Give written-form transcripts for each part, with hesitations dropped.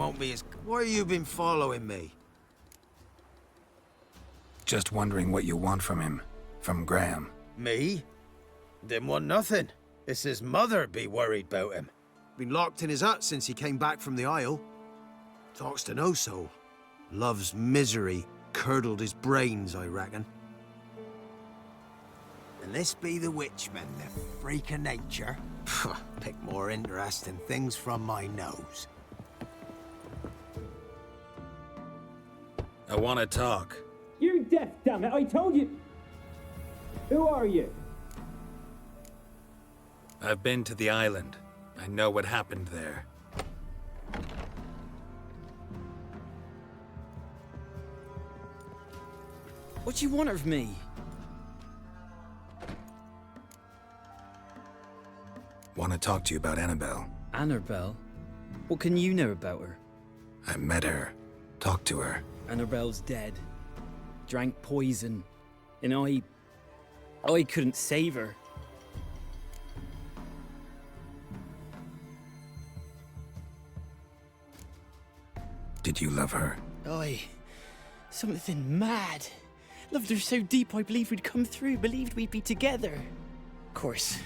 won't be as... Why have you been following me? Just wondering what you want from him. From Graham. Me? Didn't want nothing. It's his mother be worried about him. Been locked in his hut since he came back from the Isle. Talks to no soul. Love's misery curdled his brains, I reckon. And this be the witchman, the freak of nature. Pick more interesting things from my nose. I want to talk. You're deaf, damn it! I told you! Who are you? I've been to the island. I know what happened there. What do you want of me? Want to talk to you about Annabelle. Annabelle? What can you know about her? I met her. Talked to her. Annabelle's dead. Drank poison. And I couldn't save her. Did you love her? Something mad. Loved her so deep I believed we'd come through, believed we'd be together. Of course,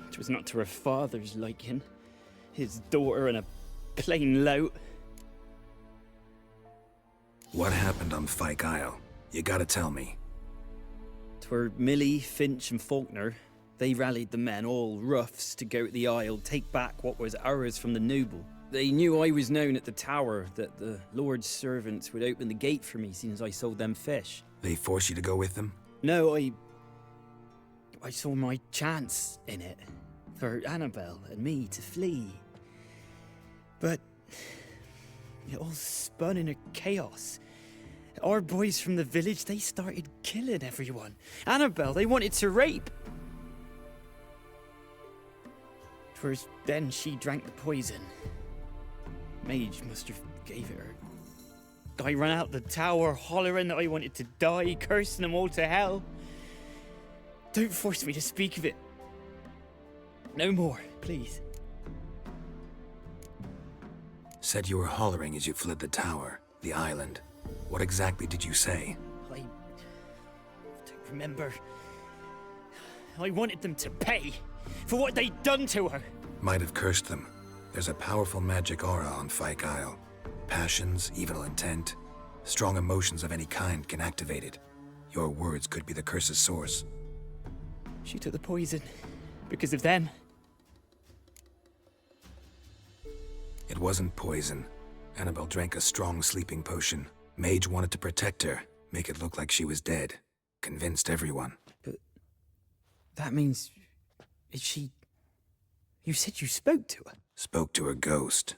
it was not to her father's liking. His daughter and a plain lout. What happened on Fyke Isle? You gotta tell me. 'Twere Millie, Finch and Faulkner. They rallied the men, all roughs, to go to the Isle, take back what was ours from the noble. They knew I was known at the tower, that the Lord's servants would open the gate for me, seeing as I sold them fish. They forced you to go with them? No, I saw my chance in it, for Annabelle and me to flee. But it all spun in a chaos. Our boys from the village, they started killing everyone. Annabelle, they wanted to rape. 'Twas then she drank the poison. Mage must have gave it her. I ran out the tower, hollering that I wanted to die, cursing them all to hell. Don't force me to speak of it. No more, please. Said you were hollering as you fled the tower, the island. What exactly did you say? I don't remember. I wanted them to pay for what they'd done to her. Might have cursed them. There's a powerful magic aura on Fyke Isle. Passions, evil intent, strong emotions of any kind can activate it. Your words could be the curse's source. She took the poison because of them. It wasn't poison. Annabelle drank a strong sleeping potion. Mage wanted to protect her, make it look like she was dead. Convinced everyone. But that means... is she... You said you spoke to her? Spoke to her ghost.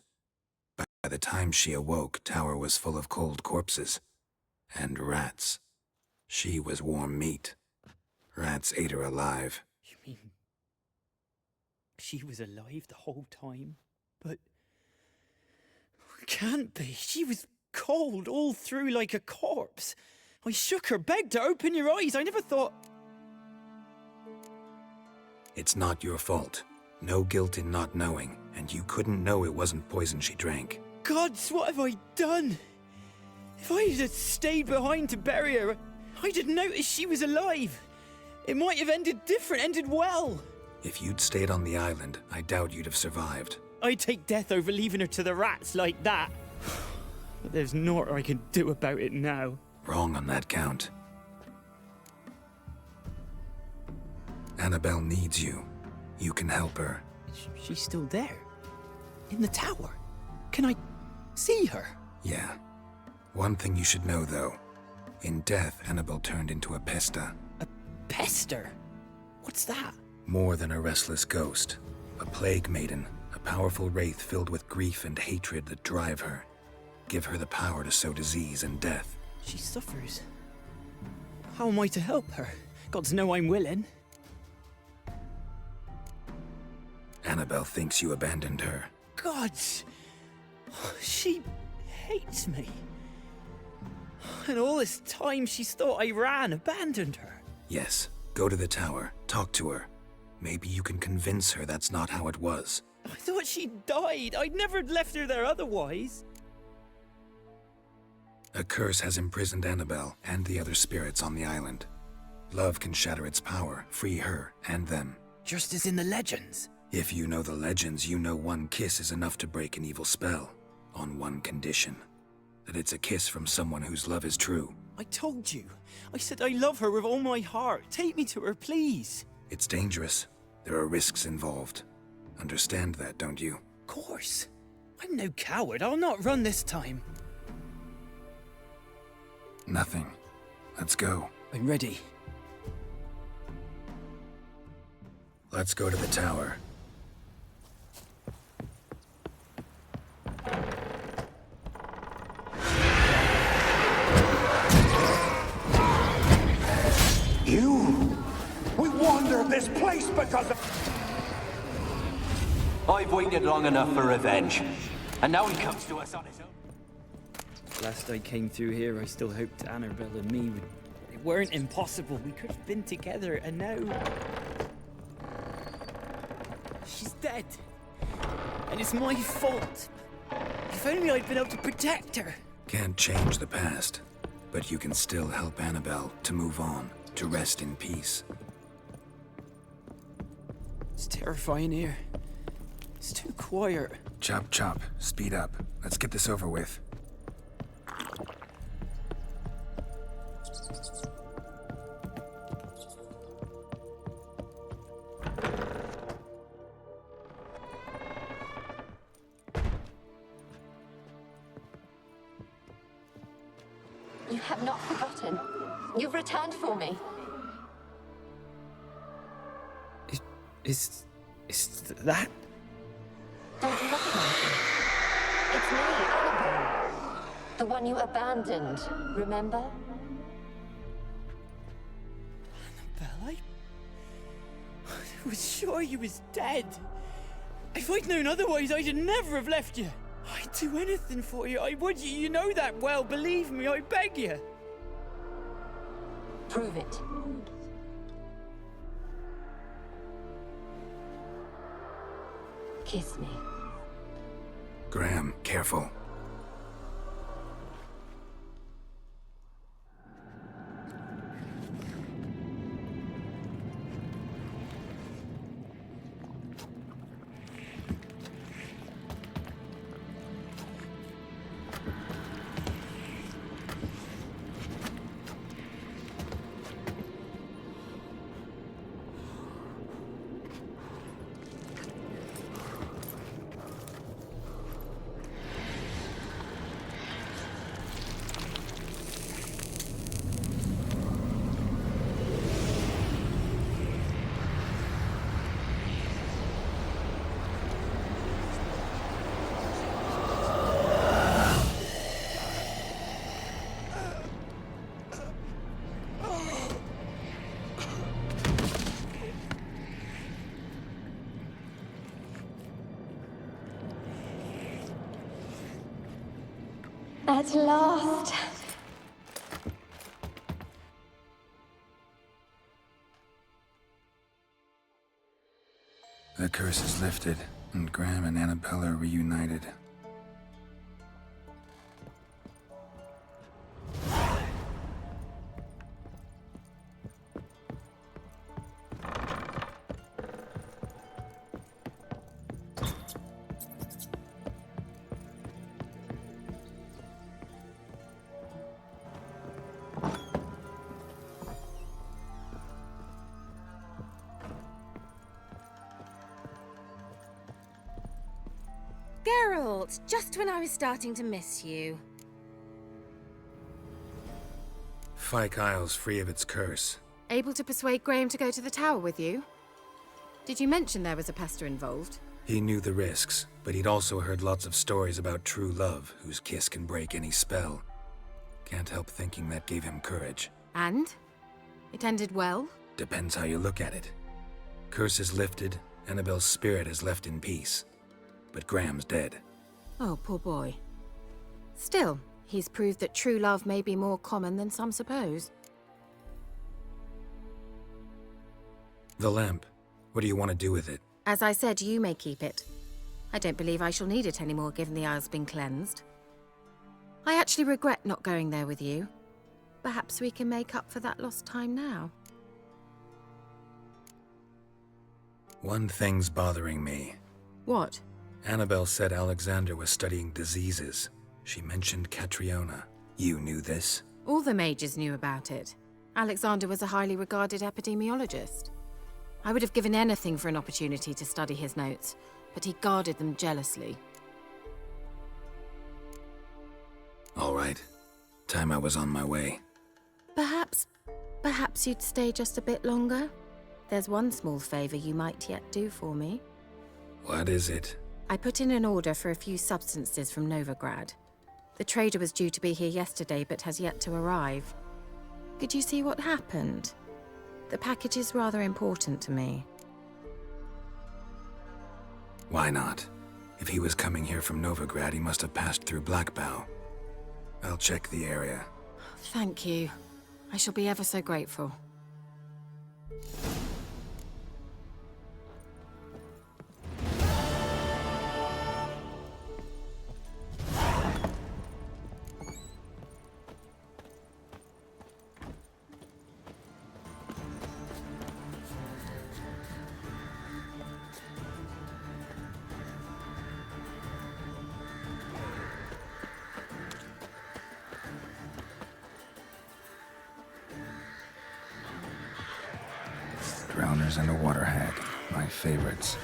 By the time she awoke, tower was full of cold corpses. And rats. She was warm meat. Rats ate her alive. You mean... she was alive the whole time? But... can't be. She was cold all through like a corpse. I shook her, begged her, open your eyes. I never thought... It's not your fault. No guilt in not knowing, and you couldn't know it wasn't poison she drank. Gods, what have I done? If I had stayed behind to bury her, I'd have noticed she was alive. It might have ended different, ended well. If you'd stayed on the island, I doubt you'd have survived. I'd take death over leaving her to the rats like that. But there's naught I can do about it now. Wrong on that count. Annabelle needs you. You can help her. She's still there. In the tower. Can I see her? Yeah. One thing you should know, though. In death, Annabelle turned into a pesta. A pester? What's that? More than a restless ghost. A plague maiden. A powerful wraith filled with grief and hatred that drive her. Give her the power to sow disease and death. She suffers. How am I to help her? Gods know I'm willing. Annabelle thinks you abandoned her. Gods! She hates me. And all this time she's thought I ran, abandoned her. Yes. Go to the tower. Talk to her. Maybe you can convince her that's not how it was. I thought she died. I'd never left her there otherwise. A curse has imprisoned Annabelle and the other spirits on the island. Love can shatter its power, free her and them. Just as in the legends. If you know the legends, you know one kiss is enough to break an evil spell. On one condition. That it's a kiss from someone whose love is true. I told you. I said I love her with all my heart. Take me to her, please. It's dangerous. There are risks involved. Understand that, don't you? Of course. I'm no coward. I'll not run this time. Nothing. Let's go. I'm ready. Let's go to the tower. You? We wandered this place because of... I've waited long enough for revenge. And now he comes to us on his own. Last I came through here, I still hoped Annabelle and me would... It weren't impossible. We could have been together, and now... She's dead. And it's my fault. If only I'd been able to protect her. Can't change the past. But you can still help Annabelle to move on. To rest in peace. It's terrifying here. It's too quiet. Chop chop. Speed up. Let's get this over with. You have not forgotten. You've returned for me. Is that? Don't recognize me. It's me, Annabelle. The one you abandoned, remember? Annabelle, I was sure you was dead. If I'd known otherwise, I'd never have left you. I'd do anything for you. I would. You know that well. Believe me, I beg you. Prove it. Kiss me. Graham, careful. At last. The curse is lifted, and Graham and Annabelle are reunited. Geralt, just when I was starting to miss you. Fyke Isle's free of its curse. Able to persuade Graham to go to the tower with you? Did you mention there was a pester involved? He knew the risks, but he'd also heard lots of stories about true love, whose kiss can break any spell. Can't help thinking that gave him courage. And? It ended well? Depends how you look at it. Curse is lifted, Annabelle's spirit is left in peace. But Graham's dead. Oh, poor boy. Still, he's proved that true love may be more common than some suppose. The lamp. What do you want to do with it? As I said, you may keep it. I don't believe I shall need it anymore, given the Isle's been cleansed. I actually regret not going there with you. Perhaps we can make up for that lost time now. One thing's bothering me. What? Annabelle said Alexander was studying diseases. She mentioned Catriona. You knew this? All the mages knew about it. Alexander was a highly regarded epidemiologist. I would have given anything for an opportunity to study his notes, but he guarded them jealously. All right. Time I was on my way. Perhaps you'd stay just a bit longer? There's one small favor you might yet do for me. What is it? I put in an order for a few substances from Novigrad. The trader was due to be here yesterday, but has yet to arrive. Could you see what happened? The package is rather important to me. Why not? If he was coming here from Novigrad, he must have passed through Blackbow. I'll check the area. Thank you. I shall be ever so grateful. Drowners and a water hag. My favorites.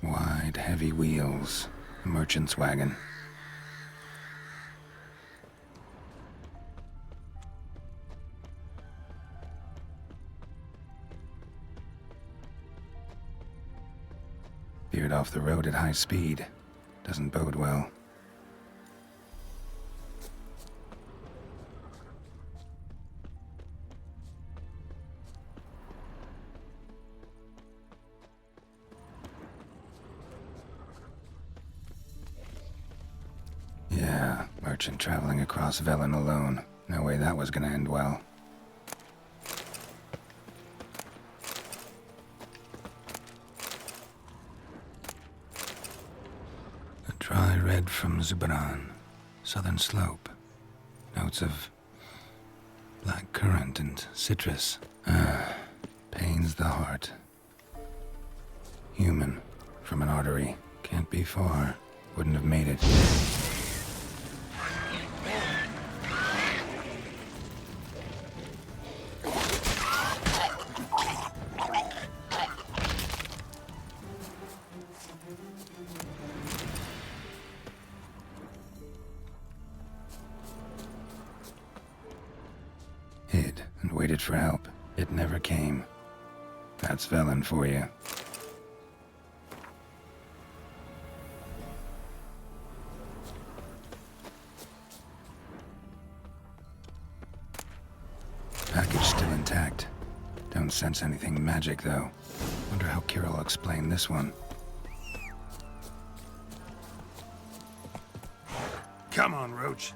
Wide, heavy wheels. A merchant's wagon. Veered off the road at high speed. Doesn't bode well. Yeah, merchant traveling across Velen alone. No way that was gonna end well. A dry red from Zubran. Southern slope. Notes of black currant and citrus. Pains the heart. Human. From an artery. Can't be far. Wouldn't have made it. Hid and waited for help. It never came. That's Velen for you. Package still intact. Don't sense anything magic, though. Wonder how Kira will explain this one. Come on, Roach.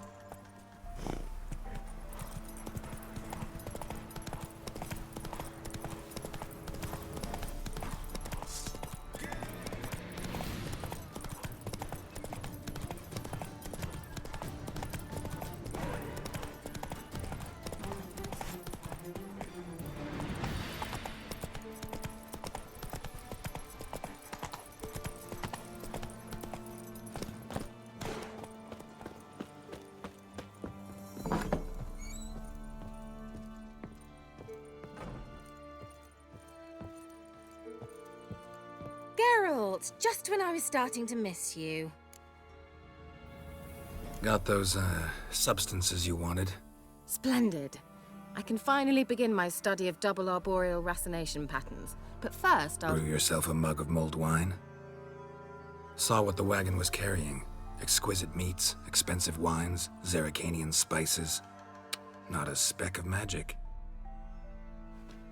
Geralt, just when I was starting to miss you. Got those, substances you wanted? Splendid. I can finally begin my study of double arboreal racination patterns. But first, I'll... Brew yourself a mug of mulled wine? Saw what the wagon was carrying. Exquisite meats, expensive wines, Zaracanian spices. Not a speck of magic.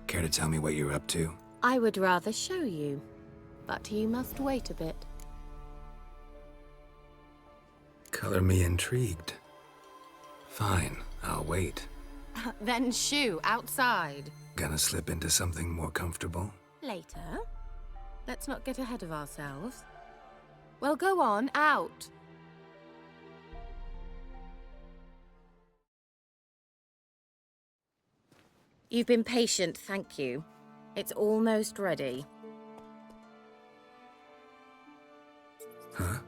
Care to tell me what you're up to? I would rather show you, but you must wait a bit. Color me intrigued. Fine, I'll wait. Then shoo, outside. Gonna slip into something more comfortable? Later. Let's not get ahead of ourselves. Well, go on, out. You've been patient, thank you. It's almost ready. Huh?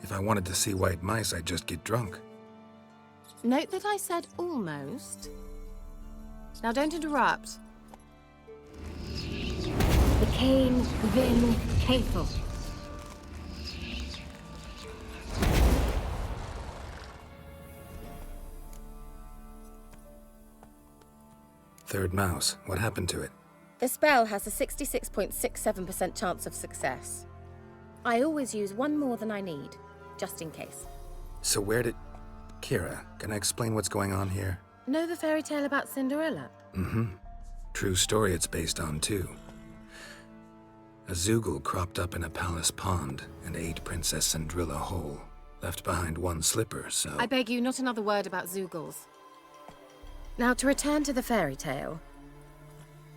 If I wanted to see white mice, I'd just get drunk. Note that I said almost. Now don't interrupt. The cane vin kefil. Third mouse, what happened to it? The spell has a 66.67% chance of success. I always use one more than I need, just in case. So where did... Kira, can I explain what's going on here? Know the fairy tale about Cinderella? Mm-hmm. True story it's based on, too. A Zoogle cropped up in a palace pond and ate Princess Cinderella whole. Left behind one slipper, so... I beg you, not another word about Zoogles. Now, to return to the fairy tale,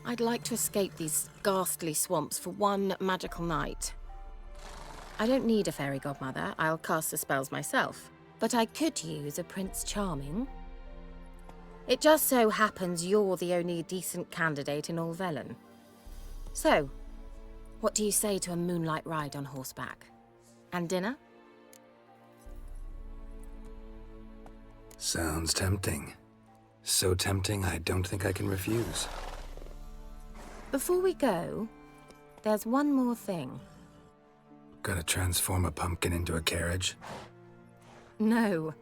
I'd like to escape these ghastly swamps for one magical night. I don't need a fairy godmother, I'll cast the spells myself. But I could use a Prince Charming. It just so happens you're the only decent candidate in all Velen. So, what do you say to a moonlight ride on horseback? And dinner? Sounds tempting. So tempting, I don't think I can refuse. Before we go, there's one more thing. Gotta transform a pumpkin into a carriage? No.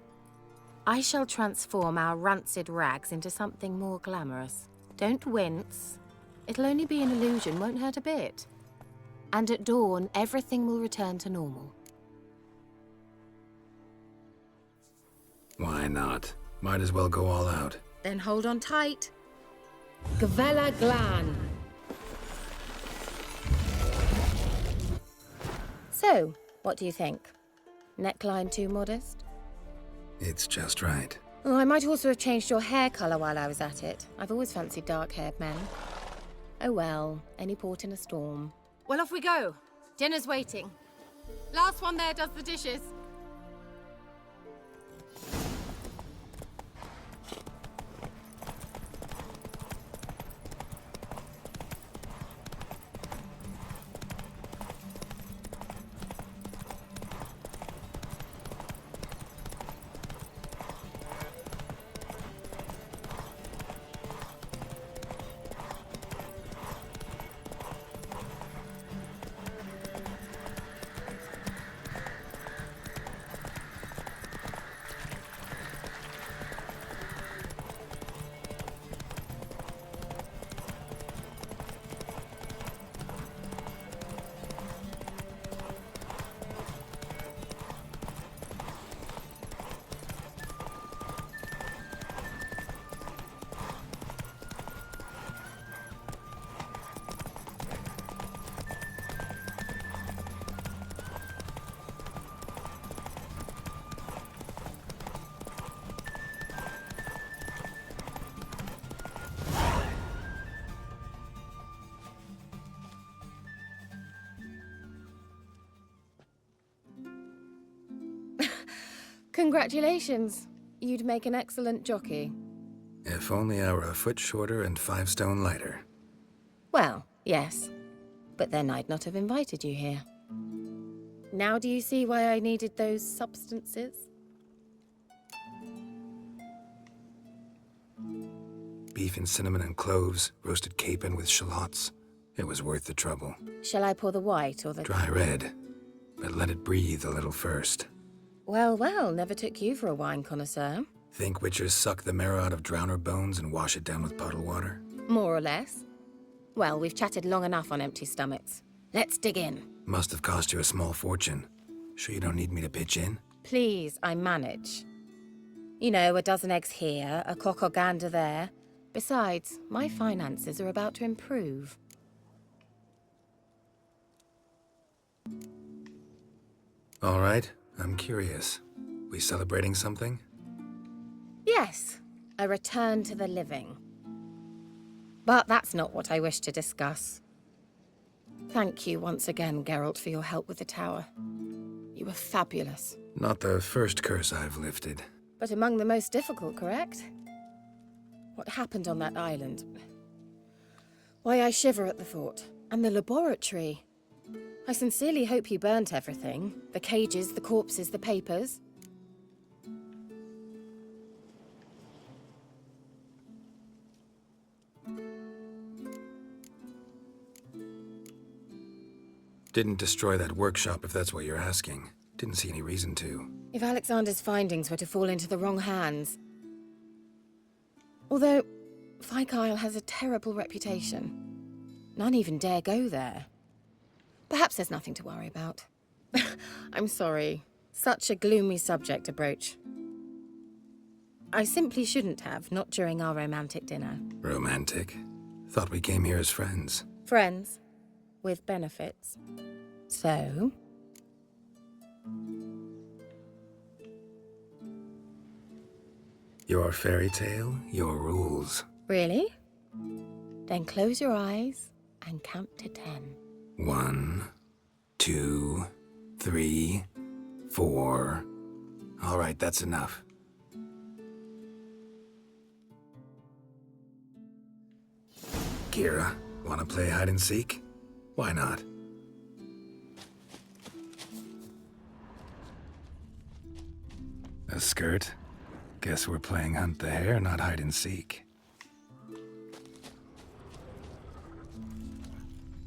I shall transform our rancid rags into something more glamorous. Don't wince. It'll only be an illusion, won't hurt a bit. And at dawn, everything will return to normal. Why not? Might as well go all out. Then hold on tight. Gavella Glan. So, what do you think? Neckline too modest? It's just right. Oh, I might also have changed your hair colour while I was at it. I've always fancied dark-haired men. Oh well, any port in a storm. Well, off we go. Dinner's waiting. Last one there does the dishes. Congratulations. You'd make an excellent jockey. If only I were a foot shorter and 5 stone lighter. Well, yes. But then I'd not have invited you here. Now do you see why I needed those substances? Beef and cinnamon and cloves, roasted capon with shallots. It was worth the trouble. Shall I pour the white or the... Dry red, but let it breathe a little first. Well, well, never took you for a wine connoisseur. Think witchers suck the marrow out of drowner bones and wash it down with puddle water? More or less. Well, we've chatted long enough on empty stomachs. Let's dig in. Must have cost you a small fortune. Sure you don't need me to pitch in? Please, I manage. You know, a dozen eggs here, a cock or gander there. Besides, my finances are about to improve. All right, I'm curious. We celebrating something? Yes, a return to the living. But that's not what I wish to discuss. Thank you once again, Geralt, for your help with the tower. You were fabulous. Not the first curse I've lifted. But among the most difficult, correct? What happened on that island? Why, I shiver at the thought. And the laboratory. I sincerely hope you burnt everything. The cages, the corpses, the papers. Didn't destroy that workshop, if that's what you're asking. Didn't see any reason to. If Alexander's findings were to fall into the wrong hands... Although, Fyke Isle has a terrible reputation. None even dare go there. Perhaps there's nothing to worry about. I'm sorry. Such a gloomy subject to broach. I simply shouldn't have, not during our romantic dinner. Romantic? Thought we came here as friends. Friends. With benefits. So... Your fairy tale, your rules. Really? Then close your eyes and count to 10. 1, 2, 3, 4. All right, that's enough. Kira, wanna play hide and seek? Why not? A skirt? Guess we're playing hunt the hare, not hide and seek.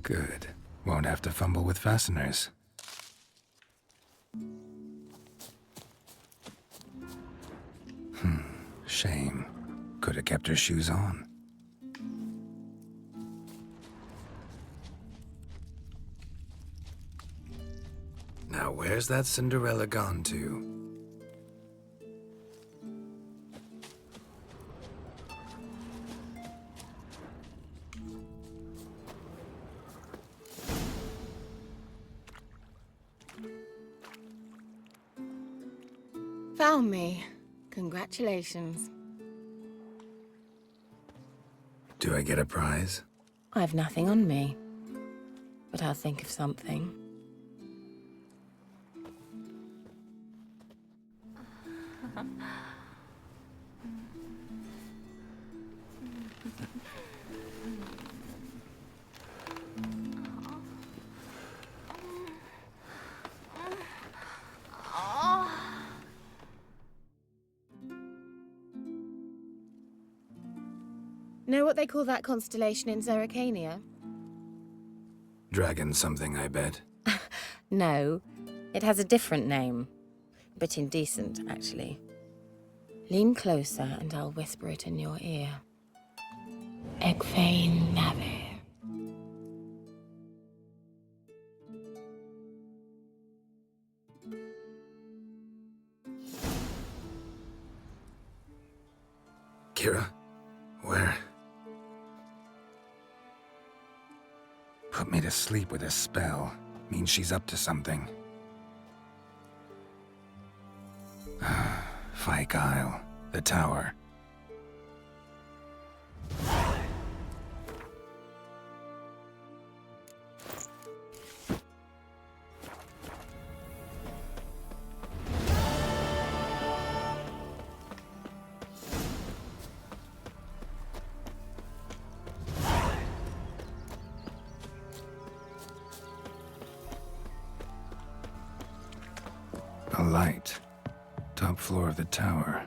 Good. Won't have to fumble with fasteners. Shame. Could have kept her shoes on. Now where's that Cinderella gone to? Found me. Congratulations. Do I get a prize? I've nothing on me. But I'll think of something. Know what they call that constellation in Zerrikania? Dragon something, I bet. No, it has a different name. A bit indecent, actually. Lean closer and I'll whisper it in your ear. Egfain Nave. Kira? Where? Put me to sleep with a spell. Means she's up to something. Fyke Isle. The tower. A light. Top floor of the tower.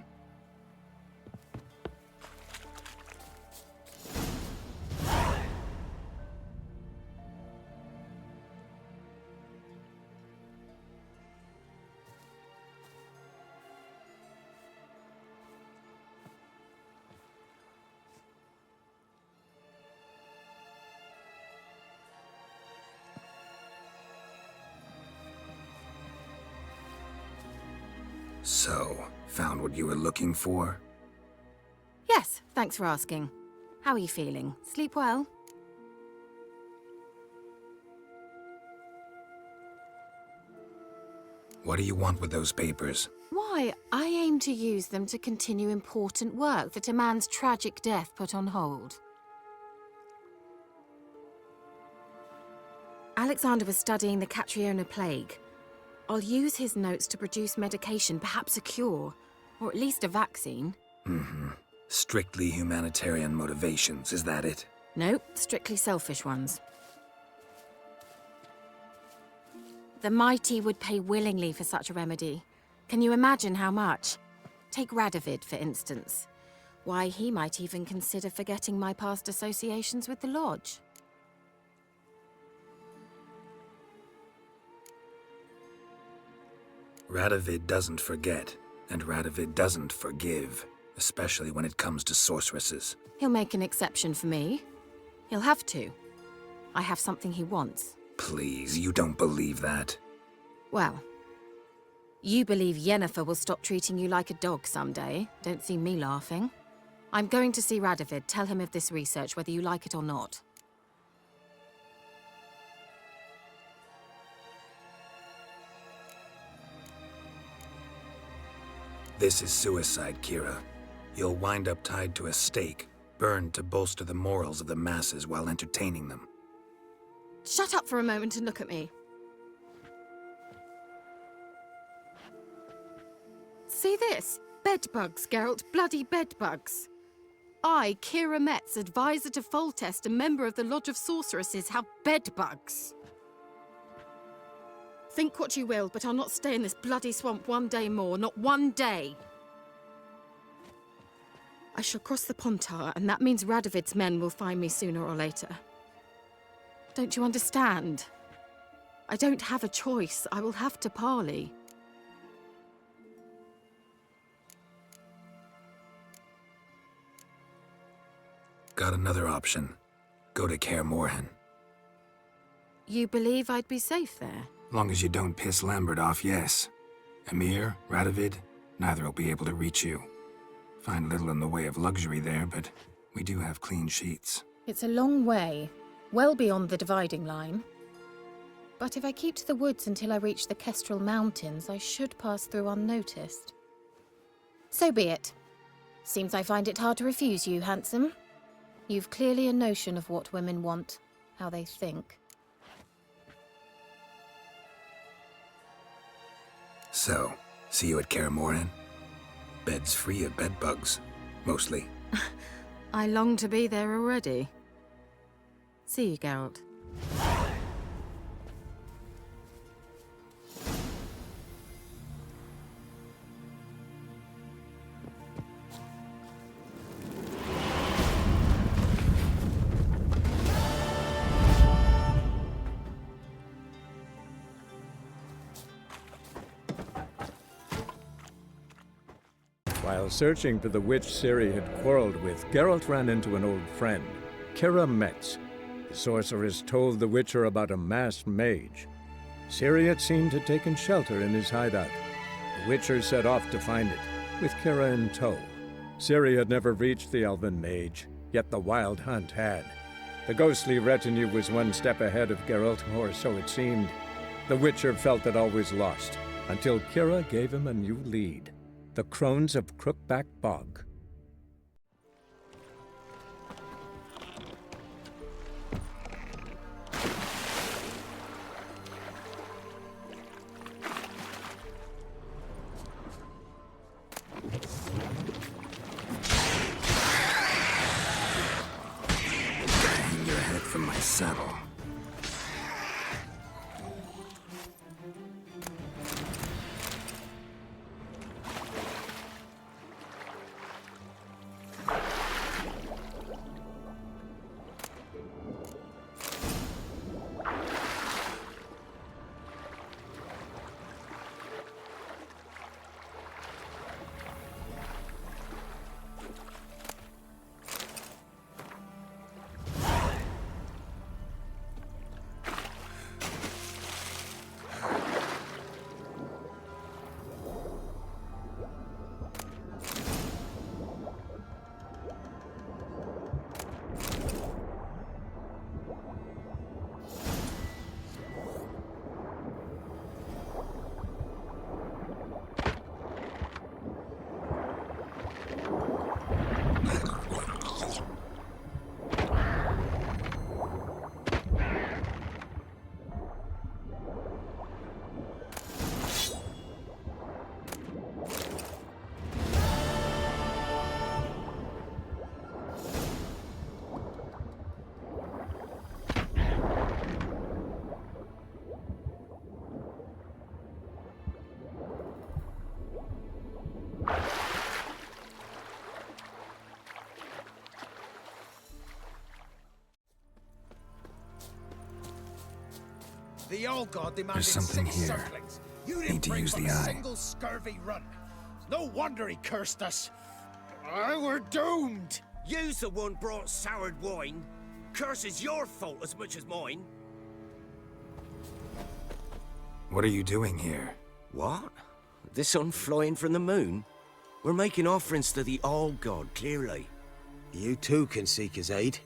So, Found what you were looking for? Yes, thanks for asking. How are you feeling? Sleep well? What do you want with those papers? Why, I aim to use them to continue important work that a man's tragic death put on hold. Alexander was studying the Catriona plague. I'll use his notes to produce medication, perhaps a cure, or at least a vaccine. Strictly humanitarian motivations, is that it? Nope, strictly selfish ones. The mighty would pay willingly for such a remedy. Can you imagine how much? Take Radovid, for instance. Why, he might even consider forgetting my past associations with the Lodge. Radovid doesn't forget, and Radovid doesn't forgive, especially when it comes to sorceresses. He'll make an exception for me. He'll have to. I have something he wants. Please, you don't believe that. Well, you believe Yennefer will stop treating you like a dog someday. Don't see me laughing. I'm going to see Radovid, tell him of this research, whether you like it or not. This is suicide, Kira. You'll wind up tied to a stake, burned to bolster the morals of the masses while entertaining them. Shut up for a moment and look at me. See this? Bedbugs, Geralt. Bloody bedbugs. I, Kira Metz, advisor to Foltest, a member of the Lodge of Sorceresses, have bedbugs. Think what you will, but I'll not stay in this bloody swamp one day more. Not one day. I shall cross the Pontar, and that means Radovid's men will find me sooner or later. Don't you understand? I don't have a choice. I will have to parley. Got another option. Go to Kaer Morhen. You believe I'd be safe there? Long as you don't piss Lambert off, yes. Emir, Radovid, neither will be able to reach you. Find little in the way of luxury there, but we do have clean sheets. It's a long way, well beyond the dividing line. But if I keep to the woods until I reach the Kestrel Mountains, I should pass through unnoticed. So be it. Seems I find it hard to refuse you, handsome. You've clearly a notion of what women want, how they think. So, see you at Kaer Morhen? Beds free of bedbugs, mostly. I long to be there already. See you, Geralt. While searching for the witch Ciri had quarreled with, Geralt ran into an old friend, Kira Metz. The sorceress told the Witcher about a masked mage. Ciri had seemed to have taken shelter in his hideout. The Witcher set off to find it, with Kira in tow. Ciri had never reached the elven mage, yet the wild hunt had. The ghostly retinue was one step ahead of Geralt, or so it seemed. The Witcher felt it all was lost, until Kira gave him a new lead. The Crones of Crookback Bog. Hang your head from my saddle. The old god demanded There's something 6 here. circlings. You Need didn't to bring use but the a eye. single scurvy run. No wonder he cursed us. We're doomed. You's the one brought soured wine. Curse is your fault as much as mine. What are you doing here? What? The sun flying from the moon? We're making offerings to the All-God, clearly. You too can seek his aid.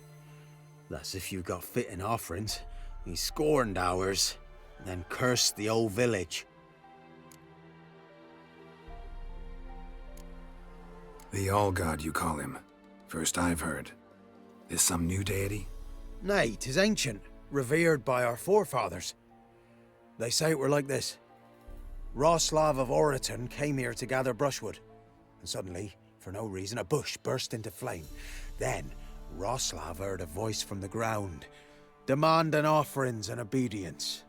That's if you've got fitting offerings. He scorned ours, then cursed the old village. The All-God, you call him. First I've heard. Is some new deity? Nay, 'tis ancient, revered by our forefathers. They say it were like this. Roslav of Oriton came here to gather brushwood, and suddenly, for no reason, a bush burst into flame. Then, Roslav heard a voice from the ground, demanding offerings and obedience.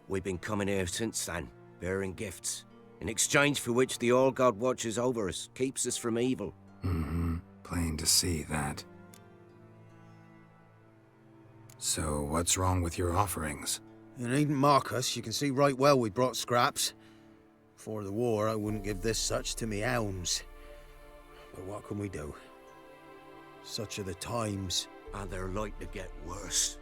We've been coming here since then, bearing gifts, in exchange for which the All-God watches over us, keeps us from evil. Mm-hmm. Plain to see that. So, what's wrong with your offerings? You needn't mock us, you can see right well we brought scraps. Before the war, I wouldn't give this such to me hounds. But what can we do? Such are the times. And they're like to get worse.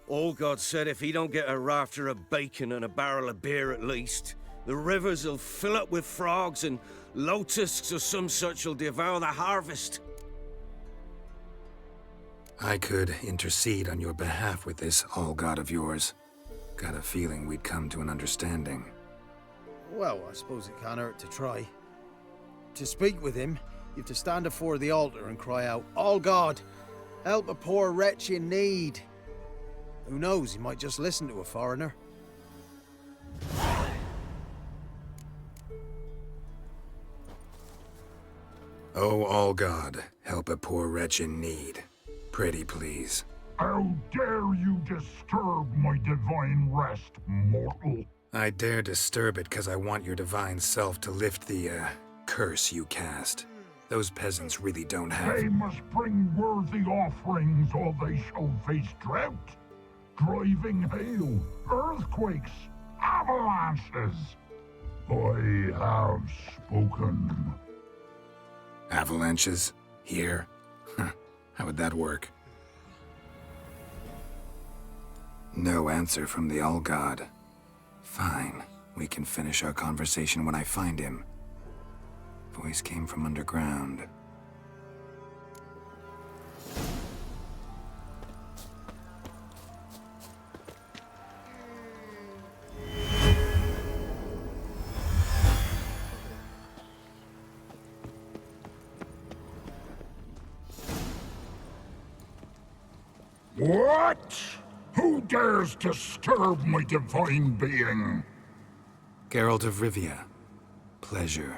All-God said if he don't get a rafter of bacon and a barrel of beer at least, the rivers will fill up with frogs and lotuses or some such will devour the harvest. I could intercede on your behalf with this All-God of yours. Got a feeling we'd come to an understanding. Well, I suppose it can't hurt to try. To speak with him, you have to stand before the altar and cry out, "All God, help a poor wretch in need." Who knows, he might just listen to a foreigner. Oh, All-God, help a poor wretch in need. Pretty please. How dare you disturb my divine rest, mortal? I dare disturb it because I want your divine self to lift the, curse you cast. Those peasants really don't have... They must bring worthy offerings or they shall face drought, driving hail, earthquakes, avalanches. I have spoken. Avalanches? Here? How would that work? No answer from the All-God. Fine. We can finish our conversation when I find him. Voice came from underground. What? Who dares disturb my divine being? Geralt of Rivia. Pleasure.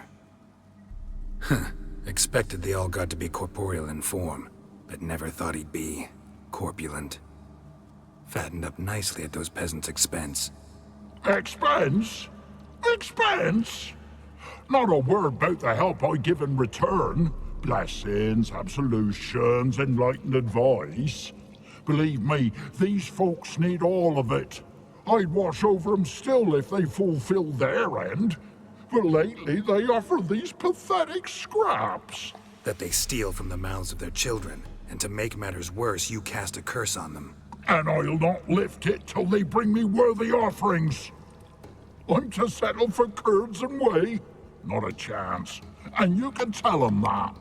Expected the All-God to be corporeal in form, but never thought he'd be corpulent. Fattened up nicely at those peasants' expense. Expense? Expense? Not a word about the help I give in return. Blessings, absolutions, enlightened advice. Believe me, these folks need all of it. I'd watch over them still if they fulfilled their end. But lately they offer these pathetic scraps. That they steal from the mouths of their children, and to make matters worse, you cast a curse on them. And I'll not lift it till they bring me worthy offerings. I'm to settle for curds and whey? Not a chance. And you can tell them that.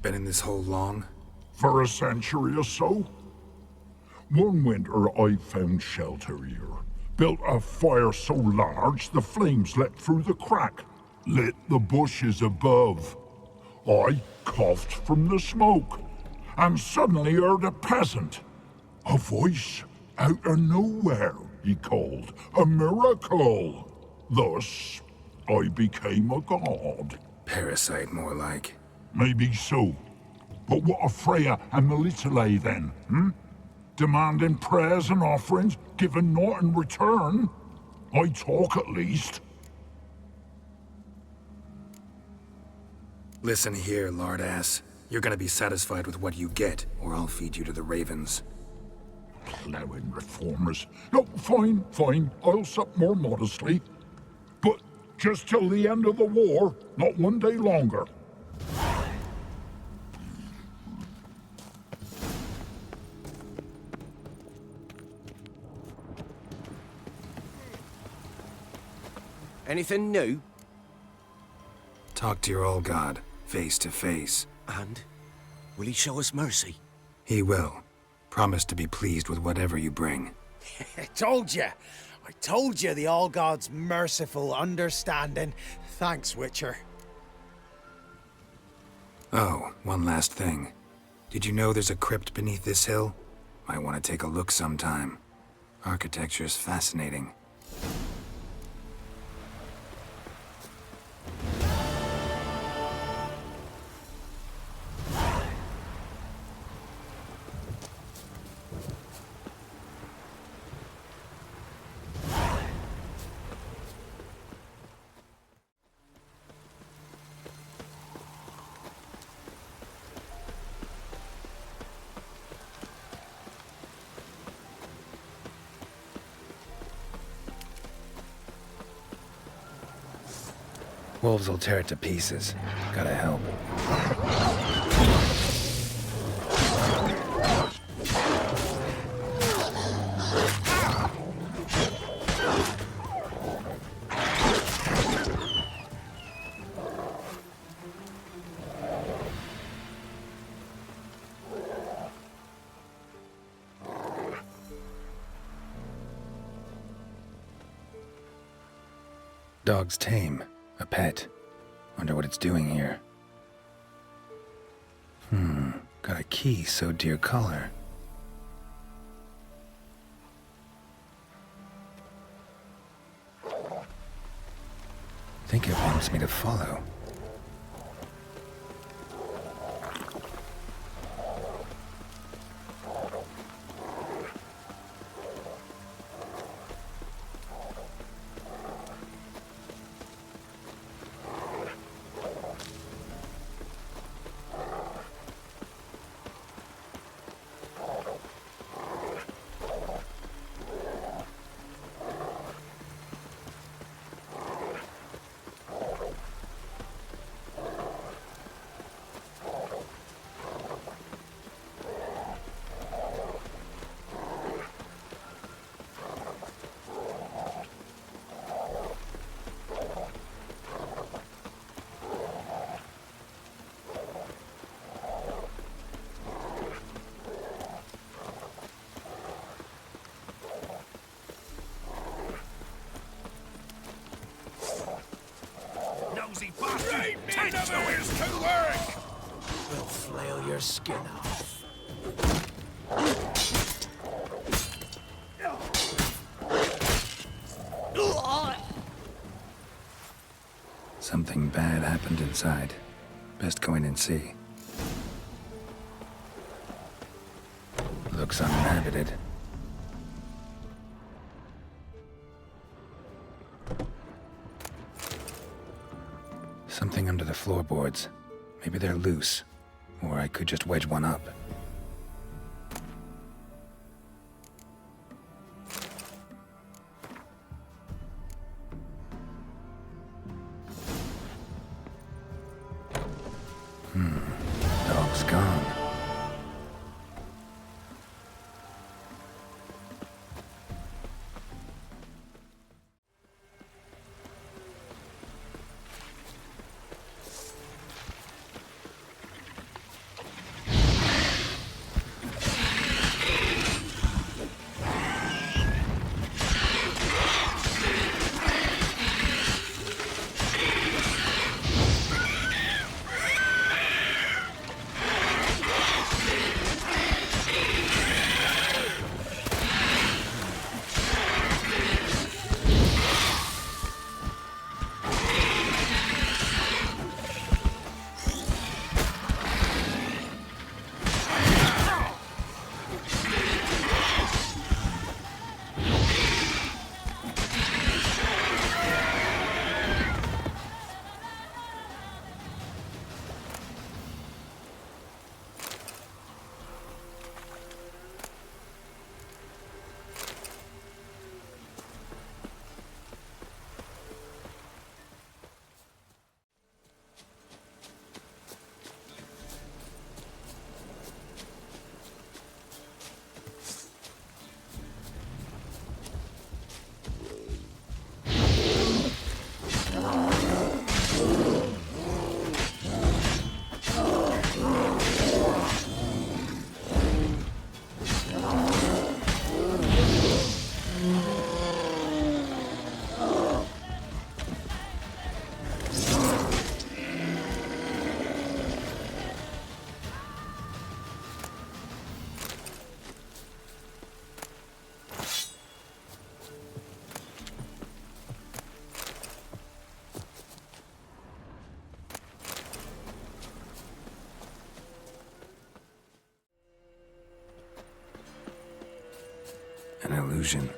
Been in this hole long? For a century or so. One winter I found shelter here. Built a fire so large the flames leapt through the crack, lit the bushes above. I coughed from the smoke, and suddenly heard a peasant. A voice out of nowhere, he called. A miracle. Thus, I became a god. Parasite, more like. Maybe so. But what of Freya and Melitele then, Demanding prayers and offerings, giving naught in return? I talk at least. Listen here, lard ass. You're gonna be satisfied with what you get, or I'll feed you to the ravens. Ploughing reformers. No, fine, fine. I'll sup more modestly. But just till the end of the war, not one day longer. Anything new? Talk to your old god, face to face. And? Will he show us mercy? He will. Promise to be pleased with whatever you bring. I told you the All God's merciful, understanding. Thanks, Witcher. Oh, one last thing. Did you know there's a crypt beneath this hill? Might want to take a look sometime. Architecture's fascinating. Wolves will tear it to pieces. Gotta help. Dog's tame. A pet. Wonder what it's doing here. Got a key sewed to your collar. Think it wants me to follow. Nosy bastard! Take to his to work! We'll flail your skin off. Something bad happened inside. Best go in and see. Looks uninhabited. Something under the floorboards. Maybe they're loose. Or I could just wedge one up. Dog's gone. illusion.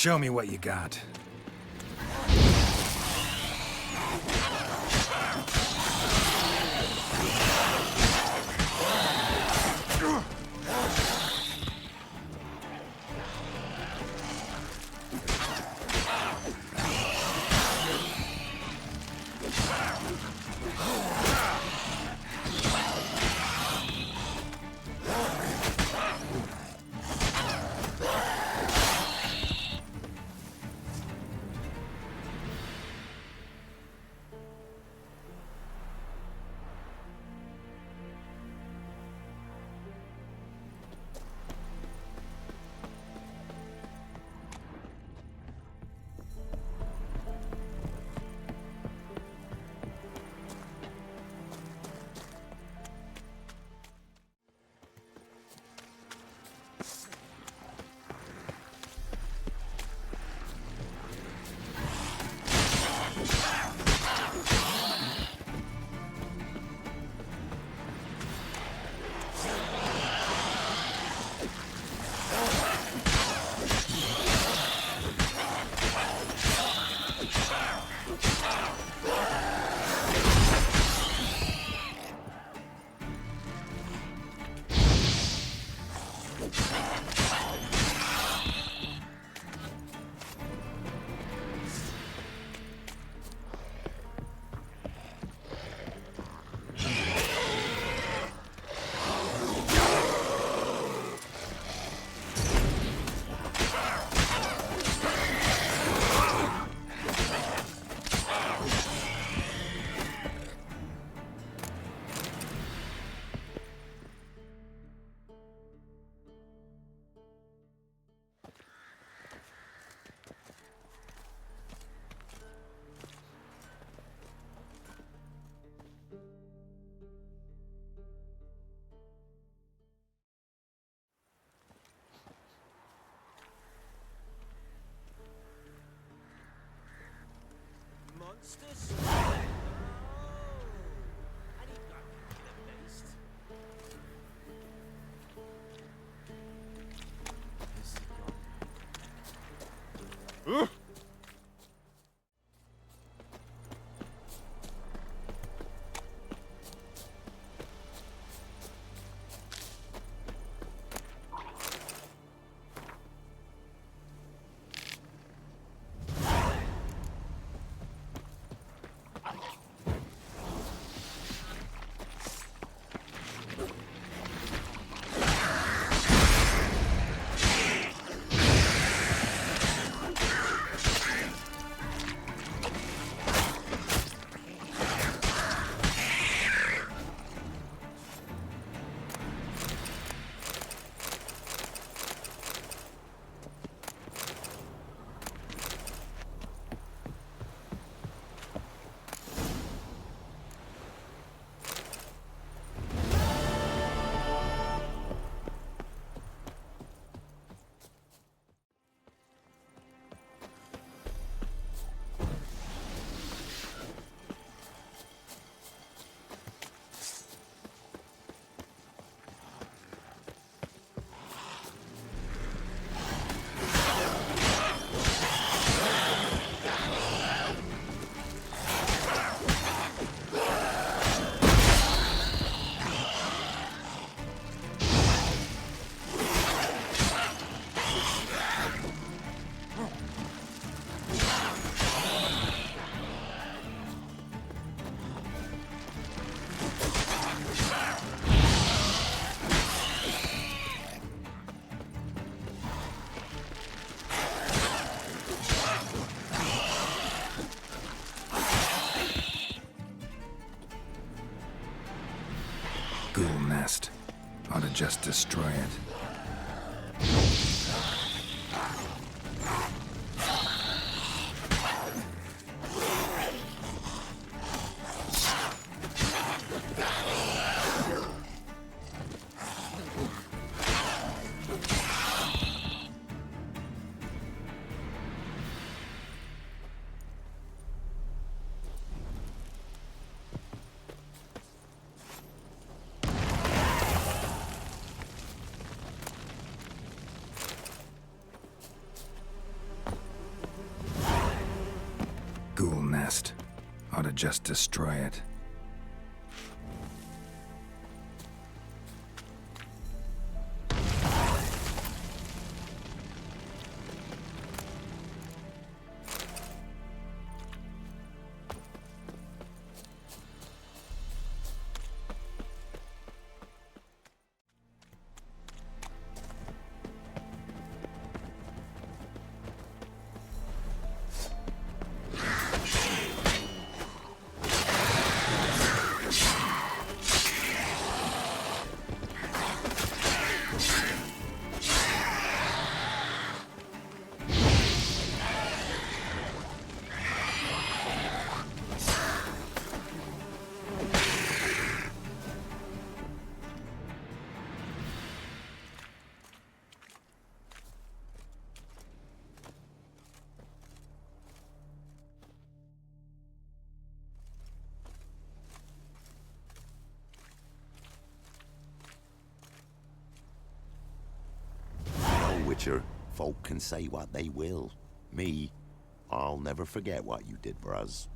Show me what you got. Ghoul nest. Ought to just destroy it. Ghoul nest. Ought to just destroy it. Witcher, folk can say what they will. Me, I'll never forget what you did for us.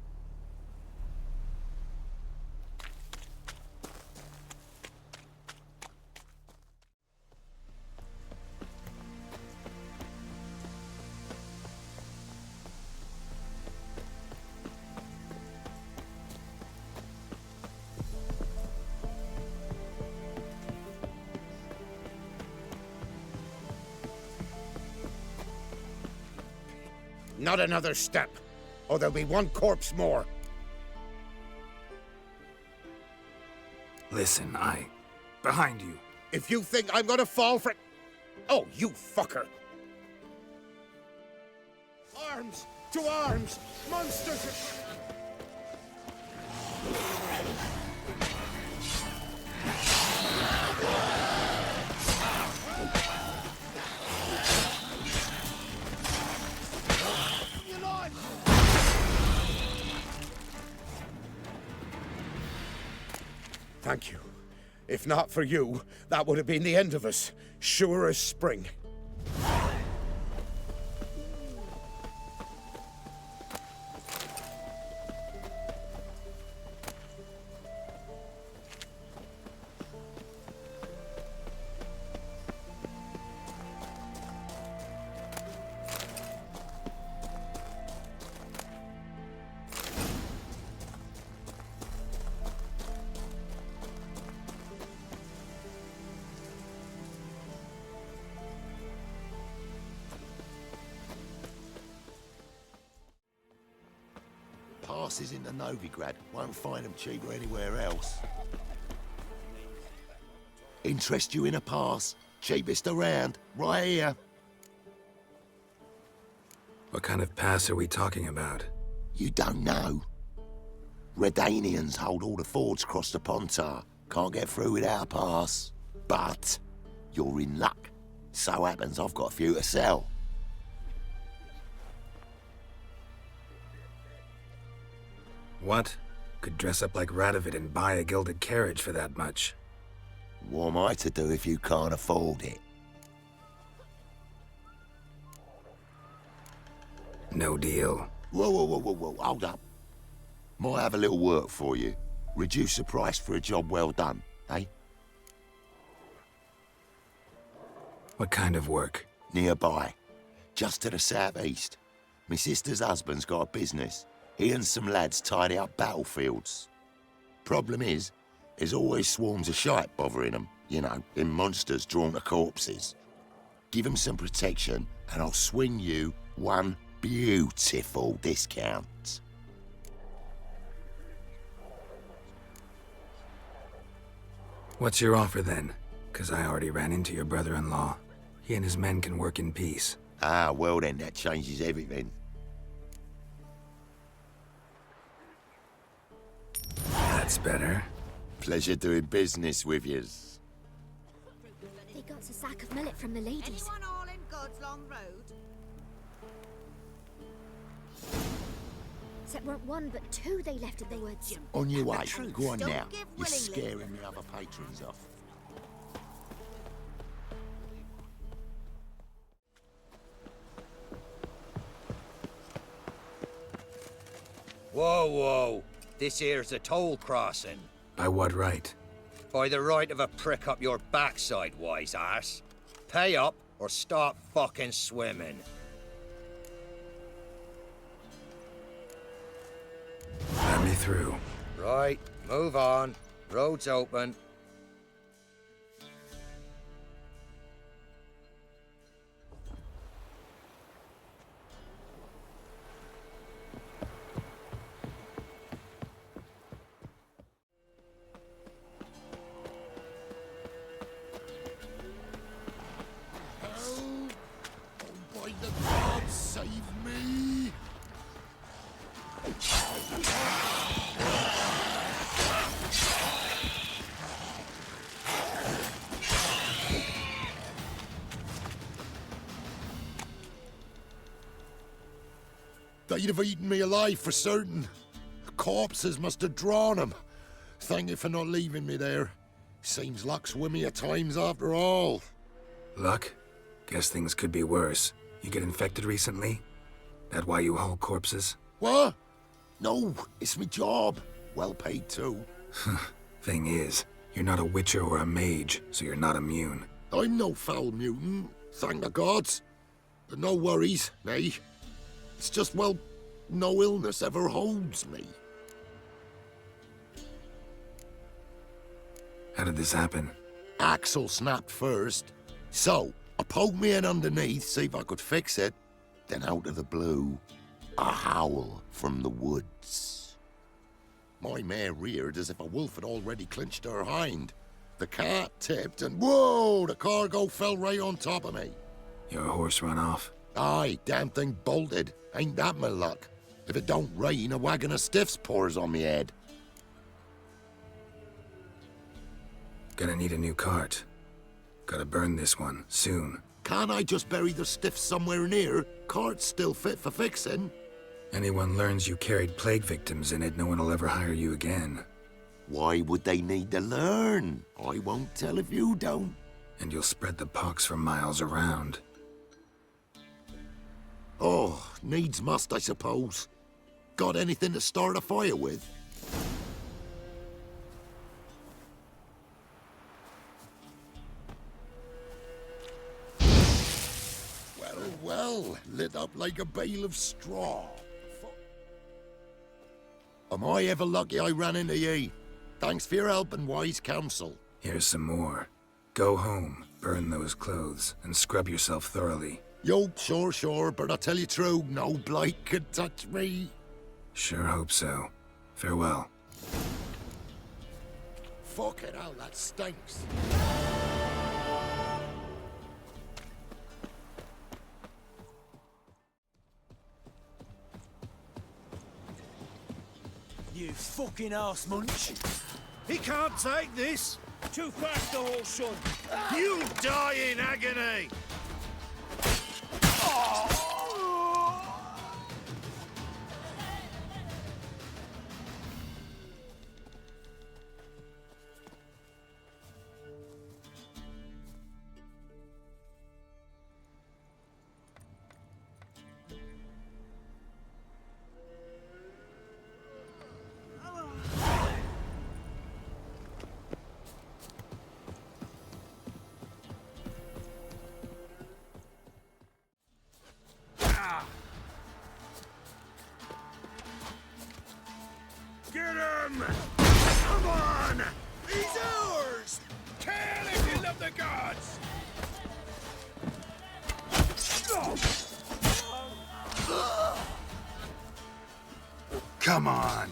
Not another step, or there'll be one corpse more. Listen, behind you. If you think I'm gonna fall for... Oh, you fucker! Arms! To arms! Monsters! Thank you. If not for you, that would have been the end of us. Sure as spring. Passes into Novigrad. Won't find them cheaper anywhere else. Interest you in a pass? Cheapest around. Right here. What kind of pass are we talking about? You don't know. Redanians hold all the fords across the Pontar. Can't get through without a pass. But you're in luck. So happens I've got a few to sell. What? Could dress up like Radovid and buy a gilded carriage for that much. What am I to do if you can't afford it? No deal. Whoa, hold up. Might have a little work for you. Reduce the price for a job well done, eh? What kind of work? Nearby. Just to the southeast. My sister's husband's got a business. He and some lads tidy up battlefields. Problem is, there's always swarms of shite bothering them. You know, in monsters drawn to corpses. Give 'em some protection, and I'll swing you one beautiful discount. What's your offer then? 'Cause I already ran into your brother-in-law. He and his men can work in peace. Ah, well then, that changes everything. That's better. Pleasure doing business with yous. They got a sack of millet from the ladies. Anyone all in God's long road? Except weren't one but two they left in the woods. On your way. Go on Don't now. give You're willingly. scaring the other patrons off. Whoa. This here's a toll crossing. By what right? By the right of a prick up your backside, wise ass. Pay up or stop fucking swimming. Let me through. Right, move on. Road's open. By the gods, save me! They'd have eaten me alive for certain. Corpses must have drawn them. Thank you for not leaving me there. Seems luck's with me at times after all. Luck? Guess things could be worse. You get infected recently? That why you haul corpses? What? No, it's my job. Well paid too. Thing is, you're not a witcher or a mage, so you're not immune. I'm no foul mutant, thank the gods. But no worries, me. It's just, well, no illness ever holds me. How did this happen? Axle snapped first. So, I poked me in underneath, see if I could fix it. Then out of the blue, a howl from the woods. My mare reared as if a wolf had already clinched her hind. The cart tipped and whoa, the cargo fell right on top of me. Your horse run off? Aye, damn thing bolted. Ain't that my luck? If it don't rain, a wagon of stiffs pours on me head. Gonna need a new cart. Gotta burn this one, soon. Can't I just bury the stiffs somewhere near? Cart's still fit for fixing. Anyone learns you carried plague victims in it, no one will ever hire you again. Why would they need to learn? I won't tell if you don't. And you'll spread the pox for miles around. Oh, needs must, I suppose. Got anything to start a fire with? Well, well, lit up like a bale of straw. Am I ever lucky I ran into ye? Thanks for your help and wise counsel. Here's some more. Go home, burn those clothes, and scrub yourself thoroughly. Yo, sure, but I tell you true, no blight could touch me. Sure hope so. Farewell. Fuck it out, that stinks. You fucking arse munch. He can't take this. Too fast, old son. You'll die in agony. Get him! Come on! He's ours! Kill if you love the gods! Come on!